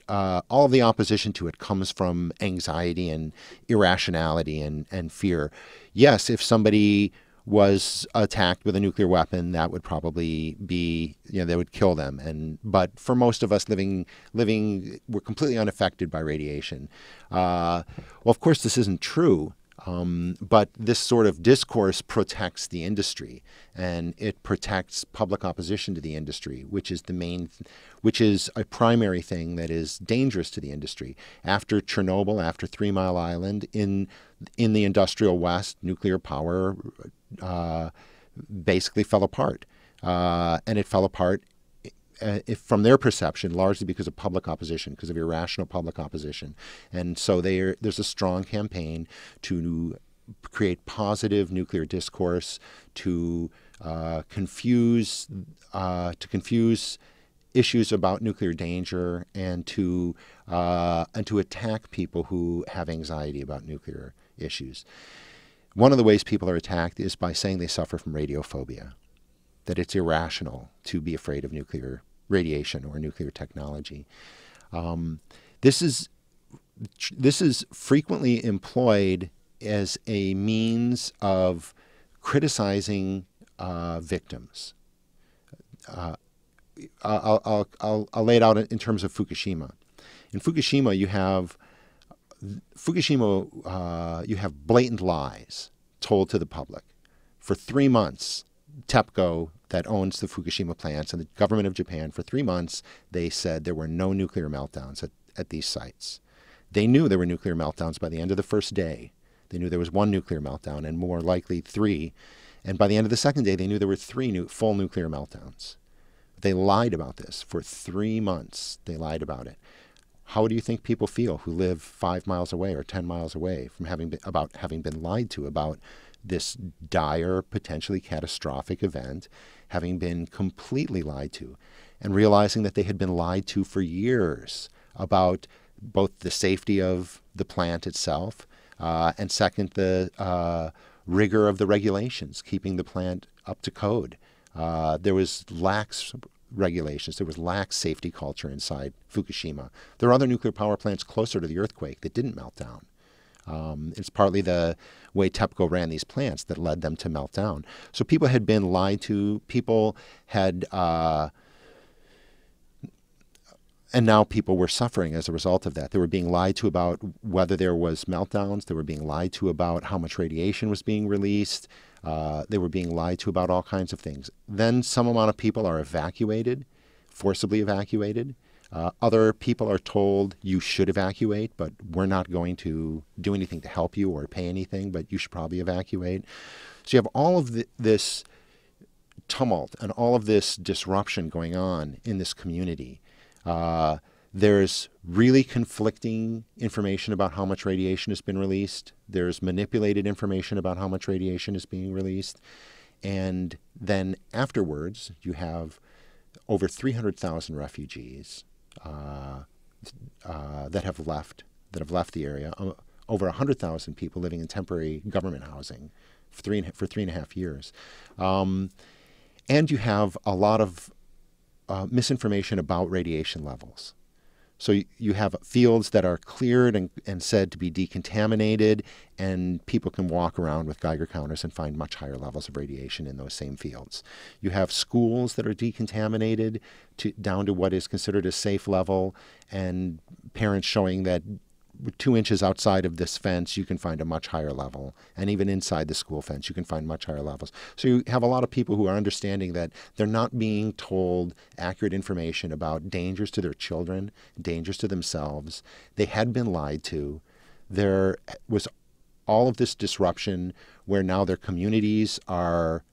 all of the opposition to it comes from anxiety and irrationality and fear. Yes, if somebody was attacked with a nuclear weapon, that would probably be, they would kill them. But for most of us living, we're completely unaffected by radiation. Well, of course, this isn't true. But this sort of discourse protects the industry, and it protects public opposition to the industry, which is a primary thing that is dangerous to the industry. After Chernobyl, after 3 Mile Island, in the industrial West, nuclear power basically fell apart, and it fell apart. From their perception, largely because of public opposition, because of irrational public opposition. And so there's a strong campaign to create positive nuclear discourse, to confuse issues about nuclear danger, and to attack people who have anxiety about nuclear issues. One of the ways people are attacked is by saying they suffer from radiophobia, that it's irrational to be afraid of nuclear radiation or nuclear technology. This is frequently employed as a means of criticizing victims. I'll lay it out in terms of Fukushima. In Fukushima, you have blatant lies told to the public. For 3 months, TEPCO, that owns the Fukushima plants, and the government of Japan, for 3 months, they said there were no nuclear meltdowns at these sites. They knew there were nuclear meltdowns by the end of the first day. They knew there was 1 nuclear meltdown, and more likely 3. And by the end of the second day, they knew there were 3 full nuclear meltdowns. They lied about this for 3 months. They lied about it. How do you think people feel who live 5 miles away or 10 miles away from having been lied to about this dire, potentially catastrophic event, having been completely lied to, and realizing that they had been lied to for years about both the safety of the plant itself, and second, the rigor of the regulations, keeping the plant up to code. There was lax regulations. There was lax safety culture inside Fukushima. There are other nuclear power plants closer to the earthquake that didn't melt down. It's partly the way TEPCO ran these plants that led them to melt down. So people had been lied to. People had, and now people were suffering as a result of that. They were being lied to about whether there was meltdowns. They were being lied to about how much radiation was being released. They were being lied to about all kinds of things. Then some amount of people are evacuated, forcibly evacuated. Other people are told you should evacuate, but we're not going to do anything to help you or pay anything, but you should probably evacuate. So you have all of this tumult and all of this disruption going on in this community. There's really conflicting information about how much radiation has been released. There's manipulated information about how much radiation is being released. And then afterwards, you have over 300,000 refugees that have left the area. Over 100,000 people living in temporary government housing for 3.5 years. And you have a lot of misinformation about radiation levels. So you have fields that are cleared and said to be decontaminated, and people can walk around with Geiger counters and find much higher levels of radiation in those same fields. You have schools that are decontaminated down to what is considered a safe level, and parents showing that 2 inches outside of this fence, you can find a much higher level. And even inside the school fence, you can find much higher levels. So you have a lot of people who are understanding that they're not being told accurate information about dangers to their children, dangers to themselves. They had been lied to. There was all of this disruption where now their communities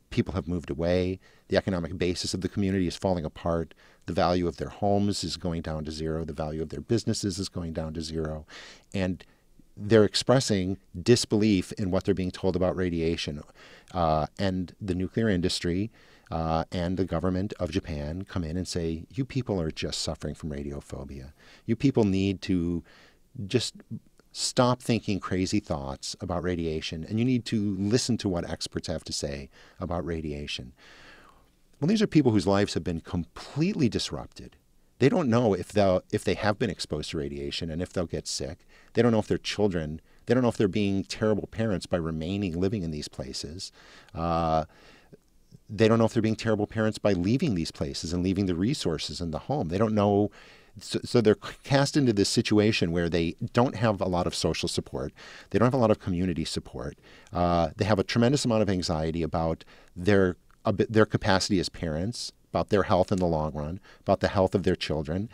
people have moved away. The economic basis of the community is falling apart. The value of their homes is going down to zero. The value of their businesses is going down to zero. And they're expressing disbelief in what they're being told about radiation. And the nuclear industry and the government of Japan come in and say, you people are just suffering from radiophobia. You people need to just stop thinking crazy thoughts about radiation, and you need to listen to what experts have to say about radiation. Well, these are people whose lives have been completely disrupted. They don't know if they have been exposed to radiation and if they'll get sick. They don't know if their children, They don't know if they're being terrible parents by remaining living in these places. They don't know if they're being terrible parents by leaving these places and leaving the resources in the home. They don't know. So they're cast into this situation where they don't have a lot of social support. They don't have a lot of community support. They have a tremendous amount of anxiety about their capacity as parents, about their health in the long run, about the health of their children.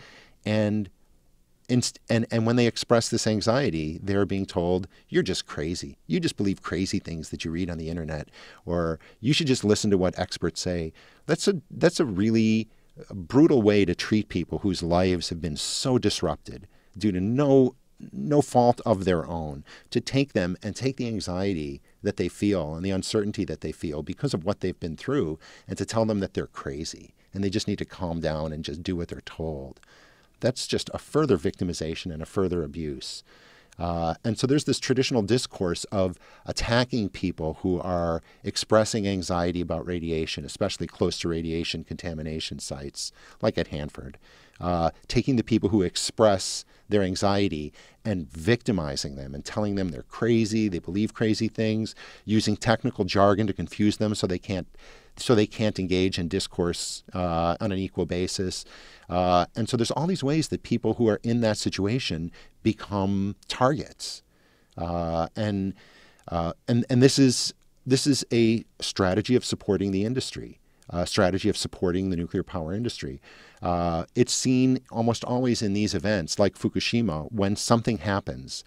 And when they express this anxiety, they're being told, you're just crazy. You just believe crazy things that you read on the internet, or you should just listen to what experts say. That's a really brutal way to treat people whose lives have been so disrupted due to no fault of their own, to take them and take the anxiety that they feel and the uncertainty that they feel because of what they've been through, and to tell them that they're crazy and they just need to calm down and just do what they're told. That's just a further victimization and a further abuse. And so there's this traditional discourse of attacking people who are expressing anxiety about radiation, especially close to radiation contamination sites, like at Hanford. Taking the people who express their anxiety and victimizing them and telling them they're crazy, they believe crazy things, using technical jargon to confuse them so they can't engage in discourse on an equal basis. And so there's all these ways that people who are in that situation become targets. And this is a strategy of supporting the industry, a strategy of supporting the nuclear power industry. It's seen almost always in these events, like Fukushima, when something happens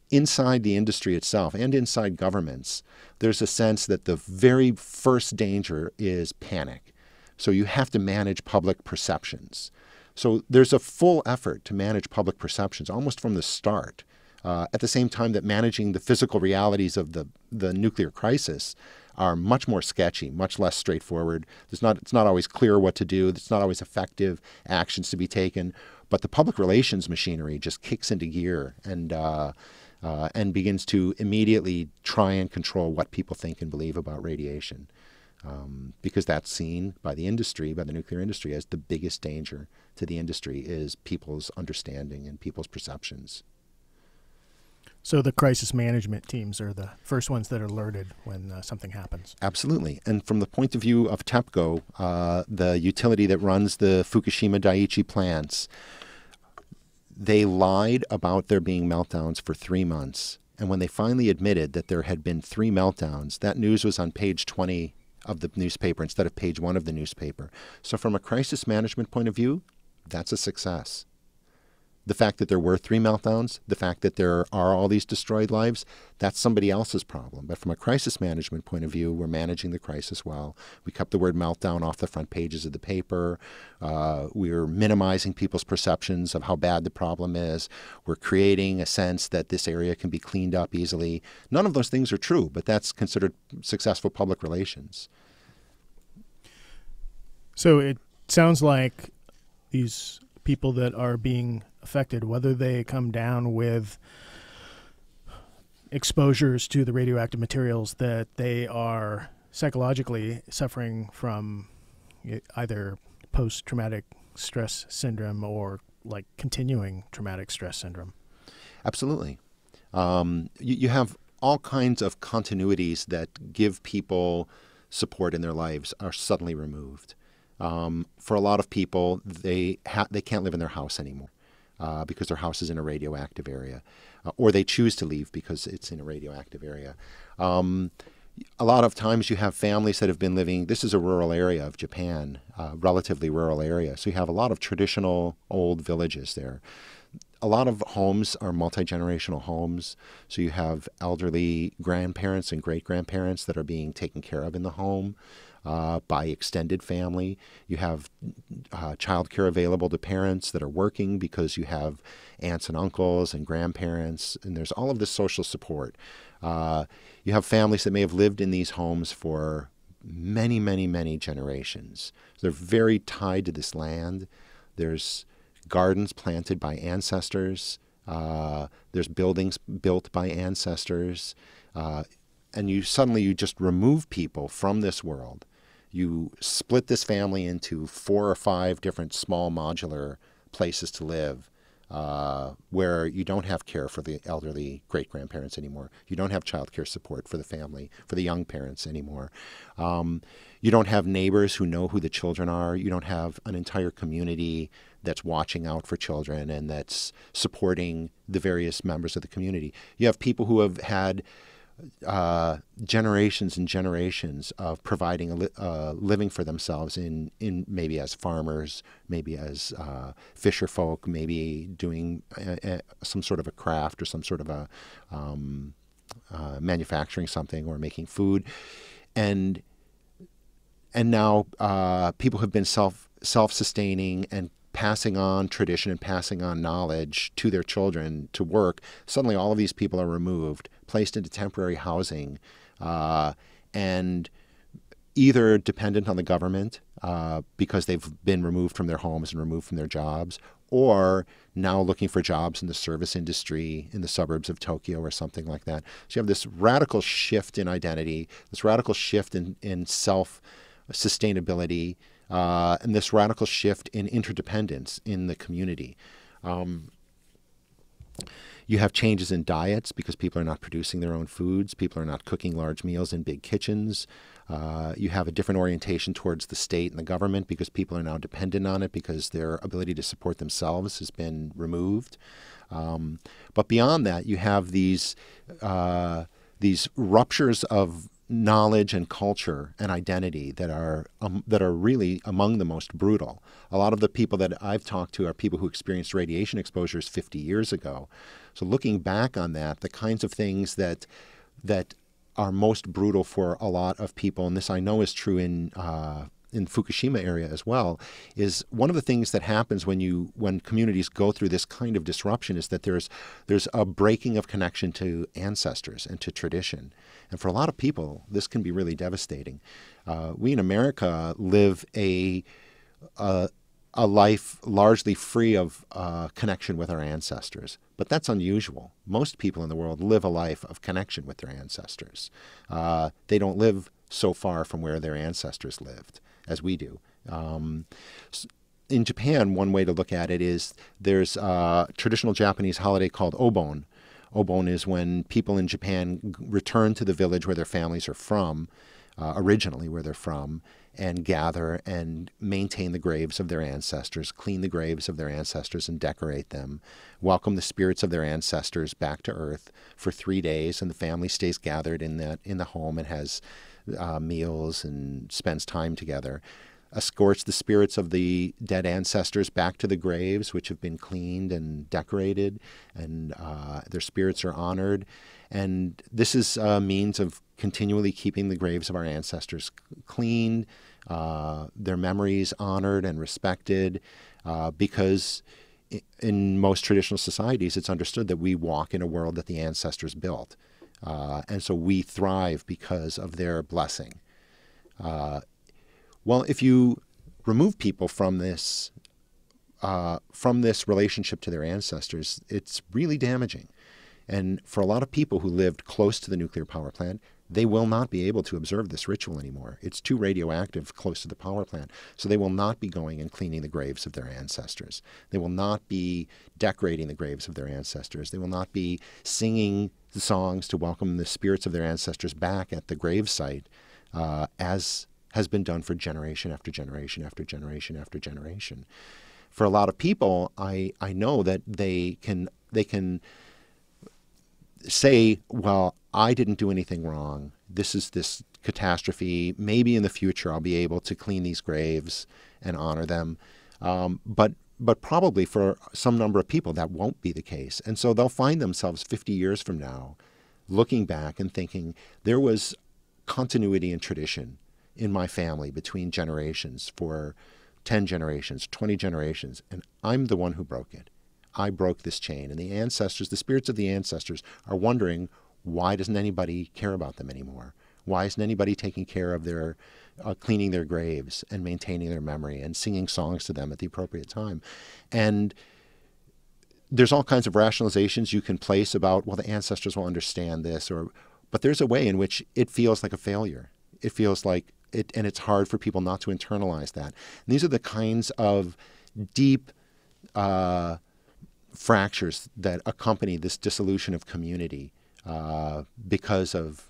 inside the industry itself and inside governments, there's a sense that the very first danger is panic. So you have to manage public perceptions. So there's a full effort to manage public perceptions almost from the start, at the same time that managing the physical realities of the nuclear crisis are much more sketchy, much less straightforward. It's not always clear what to do. It's not always effective actions to be taken. But the public relations machinery just kicks into gear and begins to immediately try and control what people think and believe about radiation. Because that's seen by the industry, by the nuclear industry, as the biggest danger to the industry is people's understanding and people's perceptions. So the crisis management teams are the first ones that are alerted when something happens. Absolutely. And from the point of view of TEPCO, the utility that runs the Fukushima Daiichi plants, they lied about there being meltdowns for 3 months. And when they finally admitted that there had been 3 meltdowns, that news was on page 20 of the newspaper instead of page 1 of the newspaper. So from a crisis management point of view, that's a success. The fact that there were 3 meltdowns, the fact that there are all these destroyed lives, that's somebody else's problem. But from a crisis management point of view, we're managing the crisis well. We kept the word meltdown off the front pages of the paper. We're minimizing people's perceptions of how bad the problem is. We're creating a sense that this area can be cleaned up easily. None of those things are true, but that's considered successful public relations. So it sounds like these people that are being affected, whether they come down with exposures to the radioactive materials, that they are psychologically suffering from either post-traumatic stress syndrome or like continuing traumatic stress syndrome. Absolutely. You have all kinds of continuities that give people support in their lives are suddenly removed. For a lot of people, they can't live in their house anymore because their house is in a radioactive area, or they choose to leave because it's in a radioactive area. A lot of times you have families that have been living, this is a rural area of Japan, relatively rural area, so you have a lot of traditional old villages there. A lot of homes are multi-generational homes, so you have elderly grandparents and great-grandparents that are being taken care of in the home by extended family. You have childcare available to parents that are working because you have aunts and uncles and grandparents, and there's all of this social support. You have families that may have lived in these homes for many, many, many generations. They're very tied to this land. There's gardens planted by ancestors. There's buildings built by ancestors. And you just remove people from this world. You split this family into 4 or 5 different small modular places to live. where you don't have care for the elderly great-grandparents anymore. You don't have child care support for the family, for the young parents anymore. You don't have neighbors who know who the children are. You don't have an entire community that's watching out for children and that's supporting the various members of the community. You have people who have had generations and generations of providing a living for themselves in maybe as farmers, maybe as fisher folk, maybe doing some sort of a craft or some sort of a manufacturing something or making food, and now people have been self-sustaining and passing on tradition and passing on knowledge to their children to work. Suddenly all of these people are removed, placed into temporary housing, and either dependent on the government because they've been removed from their homes and removed from their jobs, or now looking for jobs in the service industry in the suburbs of Tokyo or something like that. So you have this radical shift in identity, this radical shift in self-sustainability, and this radical shift in interdependence in the community. You have changes in diets because people are not producing their own foods. People are not cooking large meals in big kitchens. You have a different orientation towards the state and the government because people are now dependent on it because their ability to support themselves has been removed. But beyond that, you have these ruptures of knowledge and culture and identity that are really among the most brutal. A lot of the people that I've talked to are people who experienced radiation exposures 50 years ago. So looking back on that, the kinds of things that are most brutal for a lot of people, and this I know is true in Fukushima area as well, is one of the things that happens when communities go through this kind of disruption is that there's a breaking of connection to ancestors and to tradition. And for a lot of people, this can be really devastating. We in America live a life largely free of connection with our ancestors. But that's unusual. Most people in the world live a life of connection with their ancestors. They don't live so far from where their ancestors lived as we do. In Japan, one way to look at it is there's a traditional Japanese holiday called Obon. Obon is when people in Japan return to the village where their families are from, originally where they're from, and gather and maintain the graves of their ancestors, clean the graves of their ancestors and decorate them, welcome the spirits of their ancestors back to earth for 3 days, and the family stays gathered in the home and has meals and spends time together, escorts the spirits of the dead ancestors back to the graves, which have been cleaned and decorated, and their spirits are honored. And this is a means of continually keeping the graves of our ancestors clean, their memories honored and respected, because in most traditional societies, it's understood that we walk in a world that the ancestors built. And so we thrive because of their blessing. Well, if you remove people from this relationship to their ancestors, it's really damaging. And for a lot of people who lived close to the nuclear power plant, they will not be able to observe this ritual anymore. It's too radioactive close to the power plant. So they will not be going and cleaning the graves of their ancestors. They will not be decorating the graves of their ancestors. They will not be singing the songs to welcome the spirits of their ancestors back at the gravesite, as has been done for generation after generation after generation after generation. For a lot of people, I know that they can say, well, I didn't do anything wrong. This is this catastrophe. Maybe in the future I'll be able to clean these graves and honor them. But probably for some number of people that won't be the case. And so they'll find themselves 50 years from now looking back and thinking there was continuity and tradition in my family between generations for 10 generations, 20 generations, and I'm the one who broke it. I broke this chain. And the ancestors, the spirits of the ancestors are wondering, why doesn't anybody care about them anymore? Why isn't anybody taking care of their, cleaning their graves and maintaining their memory and singing songs to them at the appropriate time? And there's all kinds of rationalizations you can place about, well, the ancestors will understand this, but there's a way in which it feels like a failure. It feels like it, and it's hard for people not to internalize that. And these are the kinds of deep, fractures that accompany this dissolution of community because of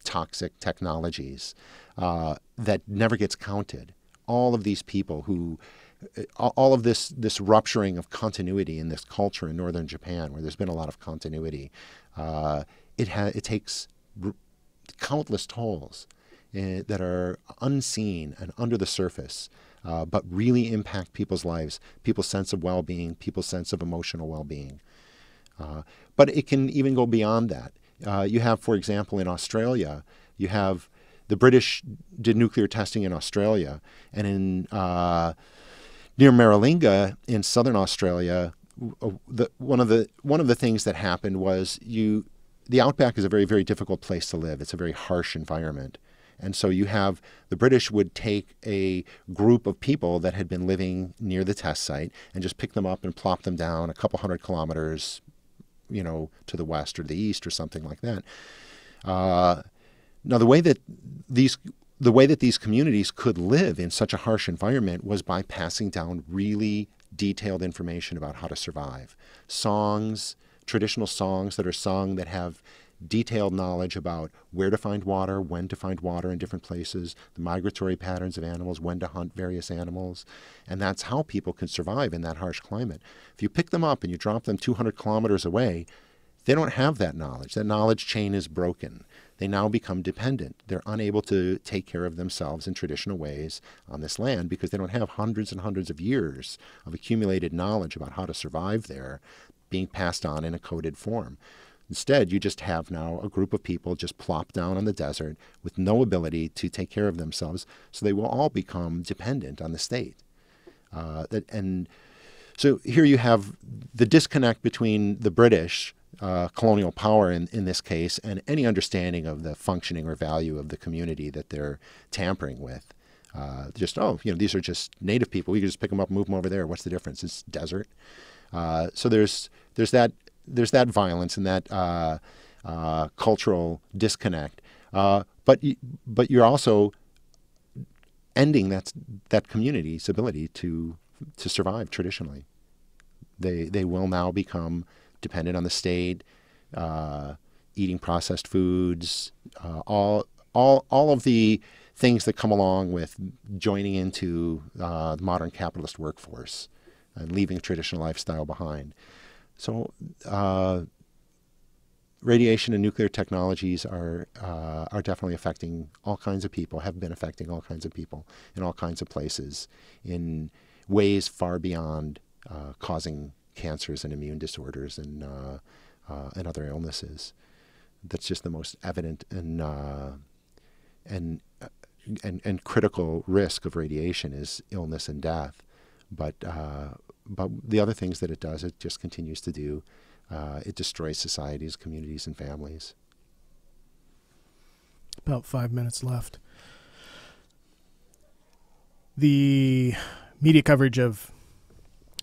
toxic technologies that never gets counted. All of these people who, all of this rupturing of continuity in this culture in northern Japan, where there's been a lot of continuity, it takes countless tolls that are unseen and under the surface, but really impact people's lives, people's sense of well-being, people's sense of emotional well-being. But it can even go beyond that. You have, for example, in Australia, you have the British did nuclear testing in Australia, and in near Maralinga in southern Australia, one of the things that happened was the outback is a very, very difficult place to live. It's a very harsh environment. And so you have the British would take a group of people that had been living near the test site and just pick them up and plop them down a couple hundred kilometers, to the west or the east or something like that. Now, the way that these communities could live in such a harsh environment was by passing down really detailed information about how to survive. Songs, traditional songs that are sung that have detailed knowledge about where to find water, when to find water in different places, the migratory patterns of animals, when to hunt various animals. And that's how people can survive in that harsh climate. If you pick them up and you drop them 200 kilometers away, they don't have that knowledge. That knowledge chain is broken. They now become dependent. They're unable to take care of themselves in traditional ways on this land because they don't have hundreds and hundreds of years of accumulated knowledge about how to survive there being passed on in a coded form. Instead, you just have now a group of people just plopped down on the desert with no ability to take care of themselves, so they will all become dependent on the state. And so here you have the disconnect between the British colonial power in this case and any understanding of the functioning or value of the community that they're tampering with. These are just native people. You can just pick them up and move them over there. What's the difference? It's desert. So there's that violence and that cultural disconnect, but you're also ending that community's ability to survive traditionally. They will now become dependent on the state, eating processed foods, all of the things that come along with joining into the modern capitalist workforce and leaving a traditional lifestyle behind. So radiation and nuclear technologies are definitely affecting all kinds of people, have been affecting all kinds of people in all kinds of places in ways far beyond causing cancers and immune disorders and other illnesses. That's just the most evident and critical risk of radiation is illness and death. But the other things that it does, it just continues to do. It destroys societies, communities, and families. About 5 minutes left. The media coverage of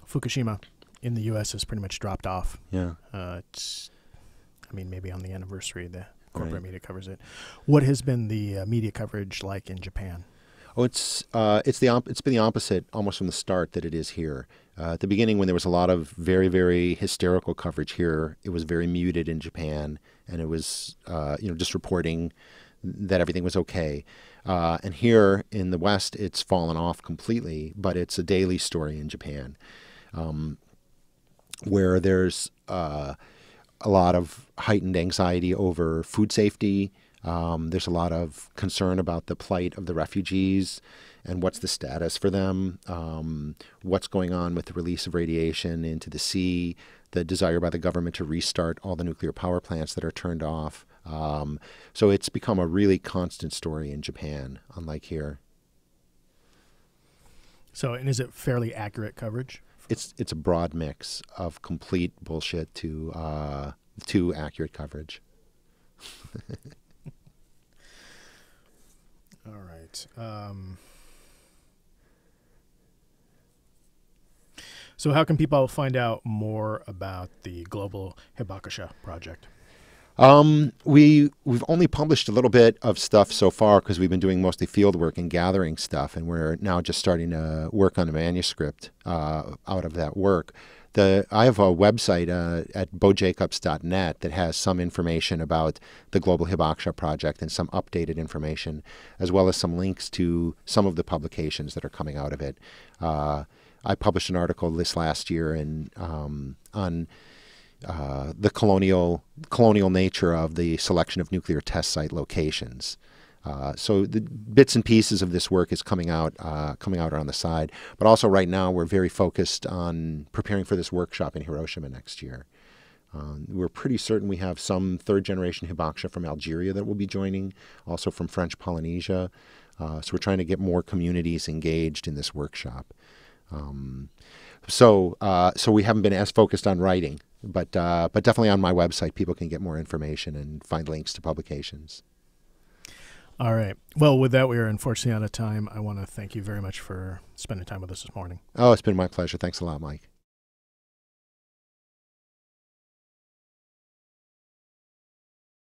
Fukushima in the U.S. has pretty much dropped off. Yeah. Maybe on the anniversary, the corporate media covers it. What has been the media coverage like in Japan? Oh, it's been the opposite almost from the start that it is here. At the beginning, when there was a lot of very, very hysterical coverage here, it was very muted in Japan, and it was just reporting that everything was okay. And here in the West, it's fallen off completely, but it's a daily story in Japan, where there's a lot of heightened anxiety over food safety. There's a lot of concern about the plight of the refugees and what's the status for them, what's going on with the release of radiation into the sea, the desire by the government to restart all the nuclear power plants that are turned off. So it's become a really constant story in Japan, unlike here. So, and is it fairly accurate coverage? It's a broad mix of complete bullshit to accurate coverage. All right. So how can people find out more about the Global Hibakusha Project? We've only published a little bit of stuff so far because we've been doing mostly field work and gathering stuff, and we're now just starting to work on a manuscript out of that work. I have a website at bojacobs.net that has some information about the Global Hibakusha Project and some updated information, as well as some links to some of the publications that are coming out of it. I published an article this last year on the colonial nature of the selection of nuclear test site locations. So the bits and pieces of this work is coming out on the side. But also right now we're very focused on preparing for this workshop in Hiroshima next year. We're pretty certain we have some third-generation Hibakusha from Algeria that will be joining, also from French Polynesia. So we're trying to get more communities engaged in this workshop. So we haven't been as focused on writing, but definitely on my website people can get more information and find links to publications. All right. Well, with that, we are unfortunately out of time. I want to thank you very much for spending time with us this morning. Oh, it's been my pleasure. Thanks a lot, Mike.